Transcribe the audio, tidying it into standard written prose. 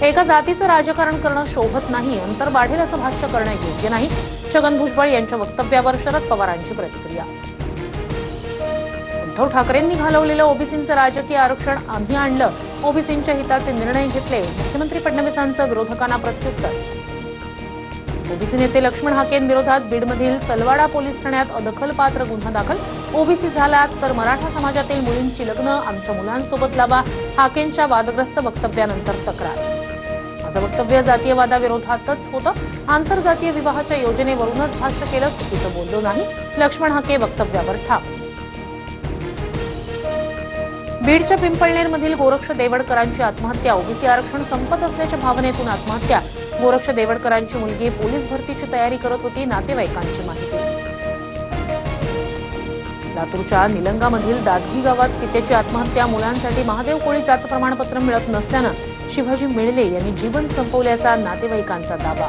एका जातीचं राजकारण करणं शोभत नाही, अंतर वाढेल असं भाष्य करणं योग्य नाही. छगन भुजबळ यांच्या वक्तव्यावर शरद पवारांची प्रतिक्रिया. उद्धव ठाकरेंनी घालवलेलं ओबीसींचं राजकीय आरक्षण आम्ही आणलं, ओबीसींच्या हिताचे निर्णय घेतले, मुख्यमंत्री फडणवीसांचं विरोधकांना प्रत्युत्तर. ओबीसी नेते लक्ष्मण हाकेंविरोधात बीडमधील तलवाडा पोलीस ठाण्यात अदखलपात्र गुन्हा दाखल. ओबीसी झालात तर मराठा समाजातील मुलींची लग्न आमच्या मुलांसोबत लावा, हाकेंच्या वादग्रस्त वक्तव्यानंतर तक्रार. माझं वक्तव्य जातीयवादाविरोधातच होतं, आंतरजातीय विवाहाच्या योजनेवरूनच भाष्य केलं, चुकीचं बोललो नाही. लक्ष्मण हाके वक्तव्यावर ठाम. बीडच्या पिंपळनेरमधील गोरक्ष देवडकरांची आत्महत्या. ओबीसी आरक्षण संपत असल्याच्या भावनेतून आत्महत्या. गोरक्ष देवडकरांची मुलगी पोलीस भरतीची तयारी करत होती, नातेवाईकांची माहिती. लातूरच्या निलंगामधील दादगी गावात पित्याची आत्महत्या. मुलांसाठी महादेव कोळी जात प्रमाणपत्र मिळत नसल्यानं शिवाजी मेळले यांनी जीवन संपवल्याचा नातेवाईकांचा दावा.